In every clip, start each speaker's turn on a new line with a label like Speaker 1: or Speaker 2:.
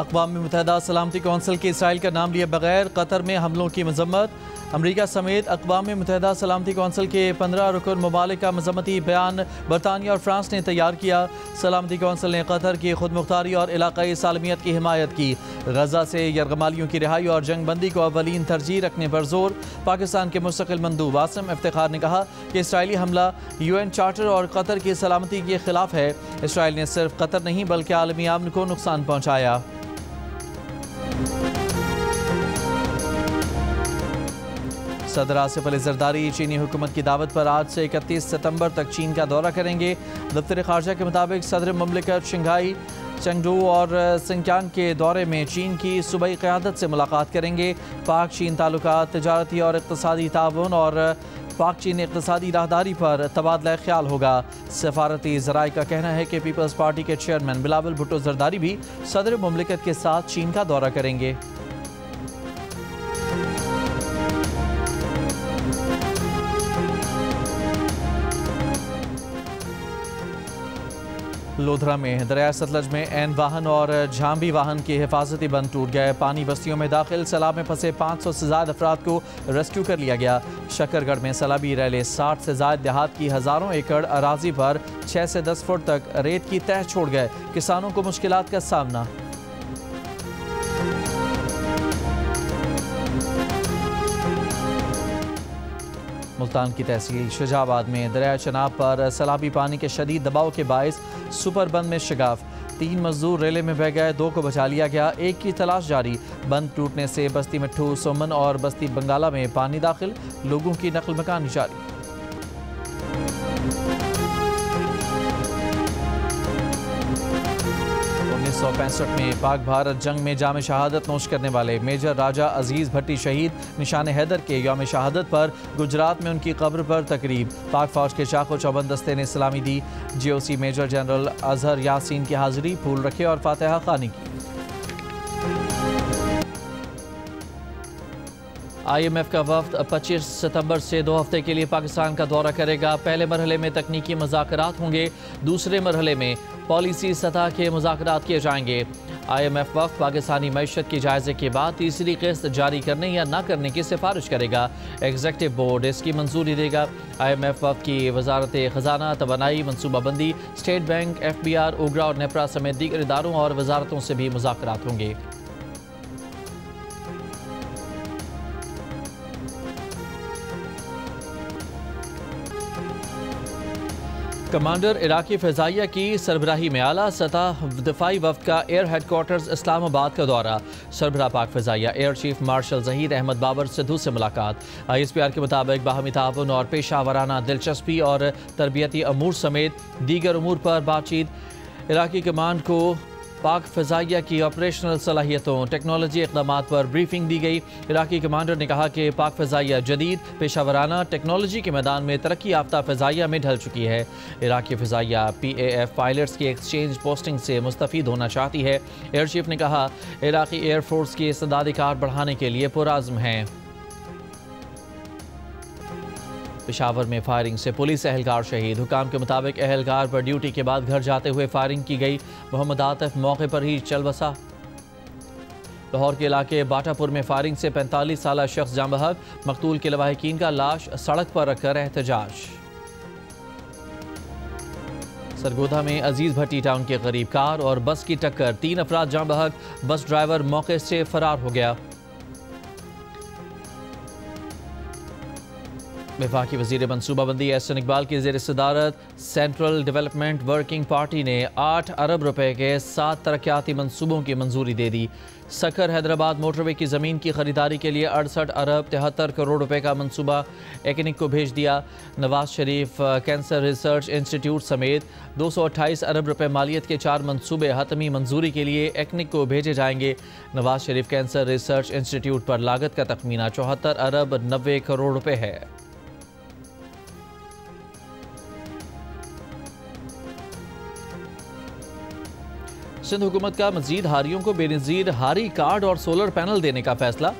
Speaker 1: अक़वाम मुत्तहिदा सलामती कौंसिल के इसराइल का नाम लिए बगैर कतर में हमलों की मजम्मत। अमरीका समेत अक़वाम मुत्तहिदा सलामती कौंसिल के 15 रुकन ममालिक का मजम्मती बयान बरतानिया और फ्रांस ने तैयार किया। सलामती कौंसिल ने कतर की खुद मुख्तारी और इलाक़ाई सालमियत की हिमायत की। गजा से यरगमालियों की रिहाई और जंग बंदी को अवलीन तरजीह रखने पर जोर। पाकिस्तान के मुस्तकिल मंदूब आसिम इफ्तिखार ने कहा कि इसराइली हमला UN चार्टर और कतर की सलामती के खिलाफ है। इसराइल ने सिर्फ कतर नहीं बल्कि आलमी अमन को नुकसान पहुँचाया। सदर आसिफ अली जरदारी चीनी हुकूमत की दावत पर आज से 31 सितंबर तक चीन का दौरा करेंगे। दफ्तर खारजा के मुताबिक सदर मुमलिकत शंघाई, चेंगडू और सिंकियांग के दौरे में चीन की सूबाई क़यादत से मुलाकात करेंगे। पाक चीन ताल्लुकात, तजारती और इक़्तिसादी ताउन और पाक चीन इक़्तिसादी राहदारी पर तबादला ख्याल होगा। सफारती ज़राए का कहना है कि पीपल्स पार्टी के चेयरमैन बिलावल भुट्टो जरदारी भी सदर मुमलिकत के साथ चीन का दौरा करेंगे। लोधरा में दरिया सतलज में ऐन वाहन और झांबी वाहन के हिफाजती बंद टूट गए। पानी बस्तियों में दाखिल, सैलाब में फंसे 500 से ज़्यादा अफराद को रेस्क्यू कर लिया गया। शकरगढ़ में सैलाबी रैले 60 से ज़्यादा देहात की हज़ारों एकड़ अराजी पर 6 से 10 फुट तक रेत की तह छोड़ गए। किसानों को मुश्किलात का सामना। मुल्तान की तहसील शुजाबाद में दरिया चनाब पर सैलाबी पानी के शदीद दबाव के बायस सुपर बंद में शिगाफ। 3 मजदूर रेले में बह गए, 2 को बचा लिया गया, 1 की तलाश जारी। बंद टूटने से बस्ती मिट्ठू, सोमन और बस्ती बंगाला में पानी दाखिल, लोगों की नकल मकानी जारी। 1965 में पाक भारत जंग में जाम शहादत नोश करने वाले मेजर राजा अजीज़ भट्टी शहीद निशान हैदर के यौम शहादत पर गुजरात में उनकी कब्र पर तकरीब। पाक फौज के चाको चौबंद दस्ते ने सलामी दी। GOC major general Azhar Yasin की हाजिरी, फूल रखे और फातिहा खानी की। IMF का वफ्द 25 सितंबर से 2 हफ्ते के लिए पाकिस्तान का दौरा करेगा। पहले मरहले में तकनीकी मुज़ाकरात होंगे, दूसरे मरहले में पॉलिसी सतह के मुज़ाकरात किए जाएंगे। IMF वफ्द पाकिस्तानी मईशत के जायजे के बाद तीसरी किस्त जारी करने या न करने की सिफारिश करेगा। एग्जीक्यूटिव बोर्ड इसकी मंजूरी देगा। IMF वफ्द की वजारत ख़जाना, तवानाई, मनसूबाबंदी, स्टेट बैंक, FBR, उगरा और नेपरा समेत दीगर इदारों और वजारतों से भी मुज़ाकरात होंगे। कमांडर इराकी फ़िज़ाइया की सरबराही में आला सतह दिफाई वफ्द का एयर हेडक्वार्टर्स इस्लामाबाद का दौरा। सरबराह पाक फ़िज़ाइया air chief marshal Zaheer Ahmad Babar Sidhu से मुलाकात। ISPR के मुताबिक बाहमी ताउन और पेशा वराना दिलचस्पी और तरबियती अमूर समेत दीगर अमूर पर बातचीत। इराकी कमांड को पाक फ़िज़ाइया की ऑपरेशनल सलाहियतों, टेक्नोलॉजी इक़दामात पर ब्रीफिंग दी गई। इराकी कमांडर ने कहा कि पाक फ़िज़ाइया जदीद पेशावराना टेक्नोलॉजी के मैदान में तरक्की याफ्ता फ़िज़ाइया में ढल चुकी है। इराकी फ़िज़ाइया PAF पायलट्स की एक्सचेंज पोस्टिंग से मुस्तफ़ीद होना चाहती है। एयर चीफ ने कहा इराकी एयरफोर्स की इस्तेदादी कार बढ़ाने के लिए पुरआज़्म हैं। पेशावर में फायरिंग से पुलिस एहलकार शहीद। हुकाम के मुताबिक एहलकार पर ड्यूटी के बाद घर जाते हुए फायरिंग की गई। मोहम्मद आतिफ मौके पर ही चल बसा। लाहौर के इलाके बाटापुर में फायरिंग से 45 साला शख्स जाँ बहक। मकतूल के लवाहिकीन का लाश सड़क पर रखकर एहतजाज। सरगोधा में अजीज भट्टी टाउन के करीब कार और बस की टक्कर, 3 अफराद जाँ बहक, बस ड्राइवर मौके से फरार हो गया। वफाकी वज़ीर मनसूबाबंदी एहसन इकबाल की ज़ेर सदारत सेंट्रल डेवलपमेंट वर्किंग पार्टी ने 8 अरब रुपए के 7 तरक्याती मंसूबों की मंजूरी दे दी। सखर हैदराबाद मोटरवे की ज़मीन की खरीदारी के लिए 68 अरब 73 करोड़ रुपए का मंसूबा एक्निक को भेज दिया। Nawaz Sharif cancer research institute समेत 228 अरब रुपए मालियत के 4 मंसूबे हतमी मंजूरी के लिए एक्निक को भेजे जाएंगे। Nawaz Sharif cancer research institute पर लागत का तखमीना 74 अरब 90 करोड़ रुपए है। सिंध हुकूमत का मजीद हारियों को बेनज़ीर हारी कार्ड और सोलर पैनल देने का फैसला।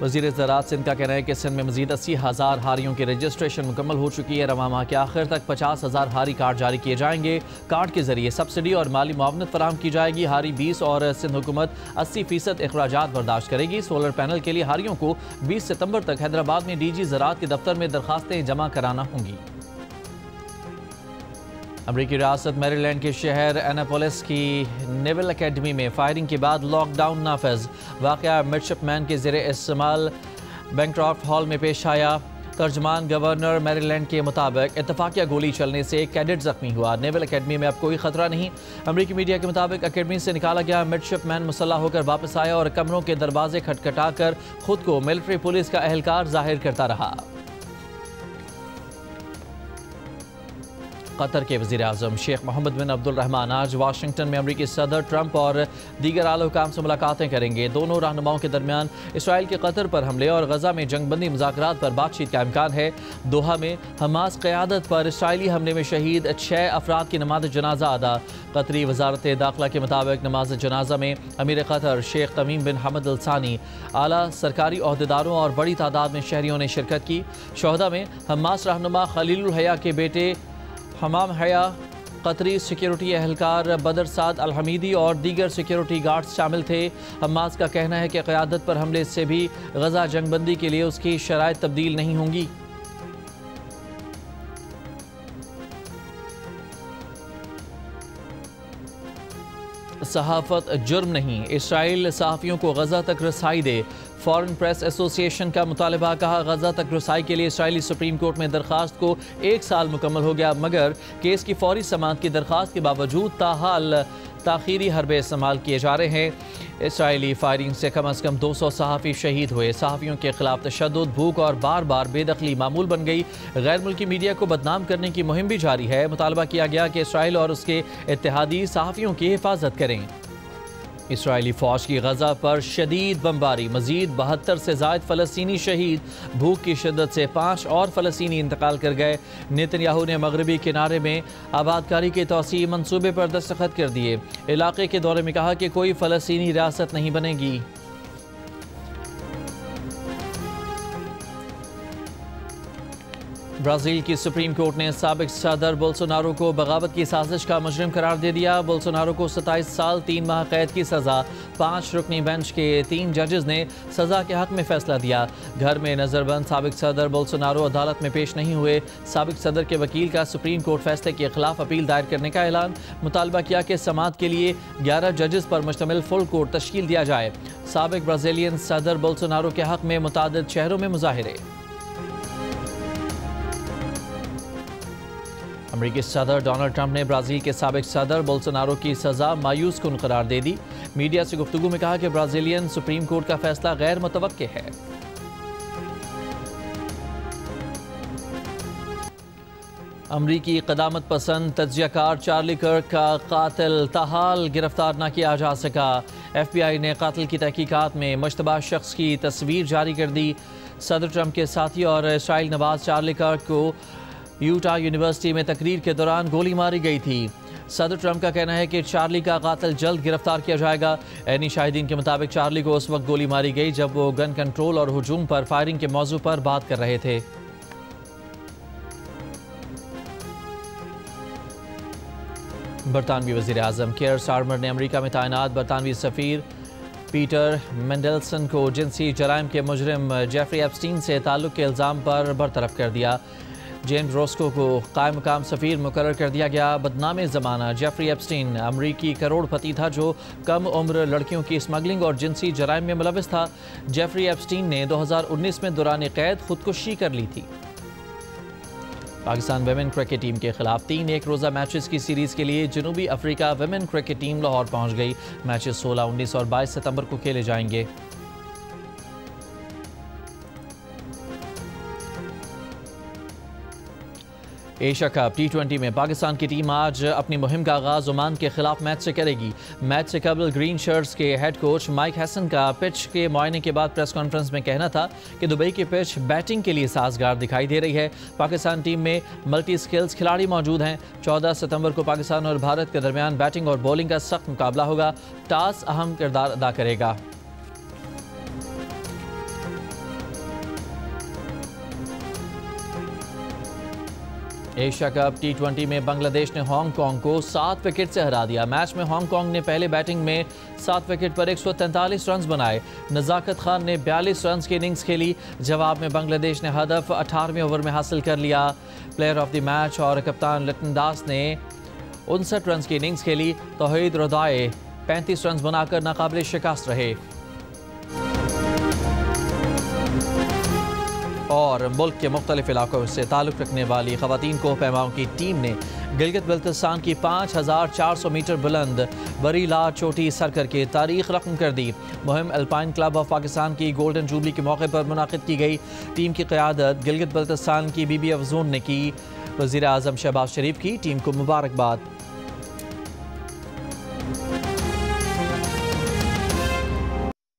Speaker 1: वज़ीर ज़राअत सिंध का कहना है कि सिंध में मज़ीद 80,000 हारियों की रजिस्ट्रेशन मुकम्मल हो चुकी है। रवां माह के आखिर तक 50,000 हारी कार्ड जारी किए जाएंगे। कार्ड के जरिए सब्सिडी और माली मुआवनत फराहम की जाएगी। हारी 20 और सिंध हुकूमत 80% अखराजात बर्दाश्त करेगी। सोलर पैनल के लिए हारियों को 20 सितंबर तक हैदराबाद में DG ज़राअत के दफ्तर में दरखास्तें जमा कराना होंगी। अमरीकी रियासत मैरीलैंड के शहर एनापोलिस की नेवल अकेडमी में फायरिंग के बाद लॉकडाउन नाफिज। वाक़या मिडशिपमैन के ज़ेरे इस्तेमाल बैंक्रॉफ्ट हॉल में पेश आया। तर्जमान गवर्नर मैरीलैंड के मुताबिक इत्तफाकिया गोली चलने से एक कैडेट जख्मी हुआ। नेवल अकेडमी में अब कोई खतरा नहीं। अमरीकी मीडिया के मुताबिक अकेडमी से निकाला गया मिडशिपमैन मुसल्लह होकर वापस आया और कमरों के दरवाजे खटखटाकर खुद को मिलिट्री पुलिस का एहलकार जाहिर करता रहा। कतर के वज़ीर आज़म शेख मोहम्मद बिन अब्दुल रहमान आज वाशिंगटन में अमरीकी सदर ट्रंप और दीगर आला हुकाम से मुलाकातें करेंगे। दोनों रहनुमाओं के दरमियान इसराइल के कतर पर हमले और गजा में जंगबंदी मुज़ाकरात पर बातचीत का इम्कान है। दोहा में हमास क़यादत पर इसराइली हमले में शहीद 6 अफराद की नमाज जनाजा अदा। कतरी वजारत दाखिला के मुताबिक नमाज जनाजा में अमीर कतर शेख तमीम बिन हमद अल सानी, आला सरकारी अहदेदारों और बड़ी तादाद में शहरियों ने शिरकत की। शोहदा में हमास रहनुमा खलीलुल हया के बेटे हमाम हया, कतरी सिक्योरिटी एहलकार बदर साद अल हमीदी और दीगर सिक्योरिटी गार्ड्स शामिल थे। हमास का कहना है कि क़यादत पर हमले से भी गजा जंगबंदी के लिए उसकी शराइत तब्दील नहीं होंगी। सहाफ़त जुर्म नहीं, इसराइल सहाफ़ियों को गजा तक रसाई दे। फॉरेन प्रेस एसोसिएशन का मुतालबा। कहा गजा तक रसाई के लिए इसराइली सुप्रीम कोर्ट में दरखास्त को 1 साल मुकम्मल हो गया, मगर केस की फौरी समाअत की दरखास्त के बावजूद ताहाल ताखीरी हरबे इस्तेमाल किए जा रहे हैं। इसराइली फायरिंग से कम अज़ कम 200 सहाफ़ी शहीद हुए। सहाफ़ियों के खिलाफ तशद्दुद, भूख और बार बार बेदखली मामूल बन गई। गैर मुल्की मीडिया को बदनाम करने की मुहिम भी जारी है। मुतालबा किया गया कि इसराइल और उसके इत्तेहादी सहाफ़ियों की हिफाजत करें। इसराइली फ़ौज की गजा पर शदीद बमबारी, मज़ीद 72 से ज़ायद फ़लस्तीनी शहीद। भूख की शिद्दत से 5 और फ़लस्तीनी इंतकाल कर गए। नेतन्याहू ने मगरबी किनारे में आबादकारी के तौसी मंसूबे पर दस्तखत कर दिए। इलाके के दौरे में कहा कि कोई फ़लस्तीनी रियासत नहीं बनेगी। ब्राज़ील की सुप्रीम कोर्ट ने साबिक सदर बोल्सोनारो को बगावत की साजिश का मुजरिम करार दे दिया। बोल्सोनारो को 27 साल 3 माह कैद की सज़ा। 5 रुकनी बेंच के 3 जजेस ने सज़ा के हक में फैसला दिया। घर में नज़रबंद साबिक सदर बोल्सोनारो अदालत में पेश नहीं हुए। साबिक सदर के वकील का सुप्रीम कोर्ट फैसले के खिलाफ अपील दायर करने का ऐलान। मुतालबा किया कि समाअत के लिए 11 जजेस पर मुश्तमिल फुल कोर्ट तश्कील दिया जाए। साबिक ब्राज़ीलियन सदर बोल्सोनारो के हक में मुतादिद शहरों में मुजाहिरे। अमरीकी सदर डोनाल्ड ट्रंप ने ब्राज़ील के साबिक सदर बोल्सोनारो की सज़ा मायूस कुन करार दे दी। मीडिया से गुफ्तगू में कहा कि ब्राज़ीलियन सुप्रीम कोर्ट का फैसला गैर मुतवक्के है। अमरीकी क़दामत पसंद तज्ज़ियाकार चार्ली कर्क का कातिल ताहाल गिरफ्तार न किया जा सका। FBI ने कातिल की तहकीकात में मुश्तबा शख्स की तस्वीर जारी कर दी। सदर ट्रंप के साथी और इसराइल नवाज चार्ली कर्क को यूटा यूनिवर्सिटी में तकरीर के दौरान गोली मारी गई थी। सदर ट्रंप का कहना है कि चार्ली का कातिल जल्द गिरफ्तार किया जाएगा। ऐनी शाहिदीन के मुताबिक चार्ली को उस वक्त गोली मारी गई जब वो गन कंट्रोल और हुजूम पर फायरिंग के मौजू पर बात कर रहे थे। बरतानवी वज़ीर आज़म केयर स्टारमर ने अमरीका में तैनात बरतानवी सफ़ीर पीटर मेंडलसन को जिनसी जराइम के मुजरिम जेफरी एप्स्टीन से ताल्लुक़ के इल्ज़ाम पर बरतरफ कर दिया। जेम्स रोस्को को कायम मकाम सफ़ीर मुकर्रर कर दिया गया। बदनाम ज़माना जेफरी एप्स्टीन अमरीकी करोड़पति था जो कम उम्र लड़कियों की स्मगलिंग और जिनसी जराइम में मुलविस था। जेफरी एप्स्टीन ने 2019 में दौरान कैद खुदकुशी कर ली थी। पाकिस्तान वेमेन क्रिकेट टीम के खिलाफ 3 एक रोज़ा मैचेस की सीरीज़ के लिए जनूबी Africa women cricket team Lahore पहुंच गई। मैचेस 16, 19 और 22 सितंबर को खेले जाएंगे। एशिया कप T20 में पाकिस्तान की टीम आज अपनी मुहिम का आगाज़ ओमान के खिलाफ मैच से करेगी। मैच से कबल ग्रीन शर्ट्स के हेड कोच माइक हैसन का पिच के मुआयने के बाद प्रेस कॉन्फ्रेंस में कहना था कि दुबई की पिच बैटिंग के लिए साजगार दिखाई दे रही है। पाकिस्तान टीम में मल्टी स्किल्स खिलाड़ी मौजूद हैं। 14 सितंबर को पाकिस्तान और भारत के दरमियान बैटिंग और बॉलिंग का सख्त मुकाबला होगा। टॉस अहम किरदार अदा करेगा। एशिया कप T20 में बांग्लादेश ने हांगकांग को 7 विकेट से हरा दिया। मैच में हांगकांग ने पहले बैटिंग में 7 विकेट पर 143 रन बनाए। नज़ाकत खान ने 42 रन की इनिंग्स खेली। जवाब में बांग्लादेश ने हदफ 18वें ओवर में हासिल कर लिया। प्लेयर ऑफ द मैच और कप्तान लिटन दास ने 59 रन की इनिंग्स खेली। तौहीद रदाए 35 रन बनाकर नाकाबिल शिकस्त रहे। और मुल्क के मुख्तलिफ इलाकों से ताल्लुक़ रखने वाली ख़वातीन को पैमाओं की टीम ने गिलगित बल्तिस्तान की 5400 मीटर बुलंद बरीला चोटी सर करके तारीख रकम कर दी। मुहिम अल्पाइन क्लब ऑफ पाकिस्तान की गोल्डन जुबली के मौके पर मुनाकिद की गई। टीम की क़यादत गिलगित बल्तिस्तान की बीबी अफजून ने की। वज़ीर आज़म शहबाज शरीफ की टीम को मुबारकबाद।